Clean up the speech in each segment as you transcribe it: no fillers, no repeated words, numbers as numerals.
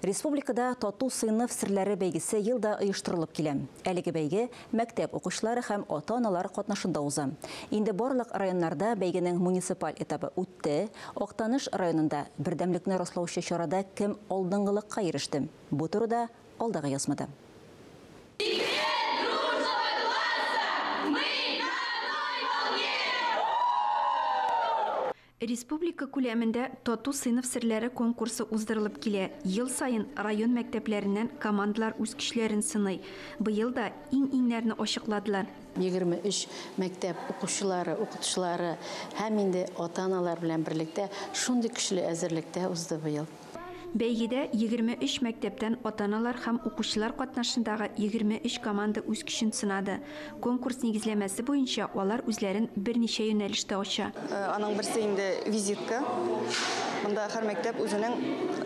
Республикада тату сыйныф серләре бәйгесе елда оештырылып килә. Әлеге бәйге мәктәп укучылары һәм ата-аналар катнашында уза. Инде барлык районнарда бәйгенең муниципаль этабы үтте. Актаныш районында бердәмлекне раслаучы чарада кем алдынгылыкка иреште? Бу турыда алдагы язмада. Республика күләмендә тату сыйныф серләре конкурсы уздырылып килә. Ел сайын район мәктәпләреннән командалар үз көчләрен сыный. Быел да иң-иңнәрне ачыкладылар. 23 мәктәп укучылары, укытучылары һәм инде ата-аналар белән берлектә шундый көчле әзерлектә узды быел. Бәйгедә 23 мәктәптән ата-аналар һәм укучылар катнашындагы 23 команда үз көчен сынады. Конкурс нигезләмәсе буенча алар үзләрен берничә юнәлештә ача. Аның берсе инде визитка. Монда һәр мәктәп үзенең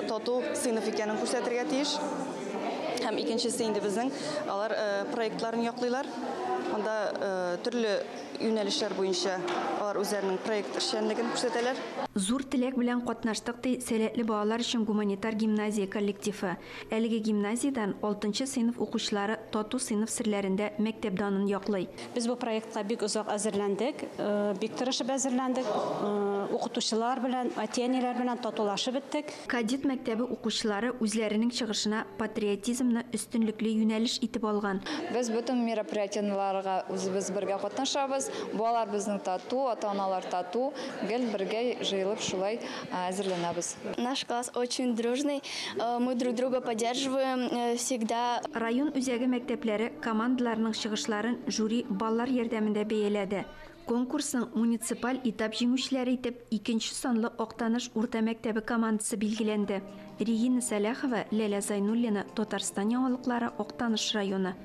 тату сыйныф икәнен күрсәтергә тиеш. Һәм икенчесе инде безнең алар проектларын яклыйлар. Монда төрле юнәлешләр буенча алар үзләренең проект эшчәнлеген күрсәтәләр. Зур теләк белән катнаштык ди сәләтле балалар өчен гуманитар гимназия коллективы. Әлеге гимназиядан 6 сыйныф укучылары тату сыйныф серләрендә мәктәп данын яклый. Без бу проектка бик озак әзерләндек, бик тырышып әзерләндек. Укытучылар белән, ата-аналар белән татулашып беттек. Кадет мәктәбе укучылары үзләренең чыгышына патриотизмны өстенлекле юнәлеш итеп алган. Без бөтен мероприятиеләргә үзебез бергә катнашабыз. Балалар безнең тату, ата-аналар тату, гел бергә җыелып шулай әзерләнәбез. Наш класс очень дружный, мы друг друга поддерживаем всегда. Район үзәге мәктәпләре командаларының чыгышларын жюри баллар ярдәмендә бәяләде. Конкурсның муниципаль этап җиңүчеләре итеп 2нче санлы Актаныш урта мәктәбе командасы билгеләнде. Регина Сәләхова, Ләлә Зайнуллина, Татарстан яңалыклары, Актаныш районы.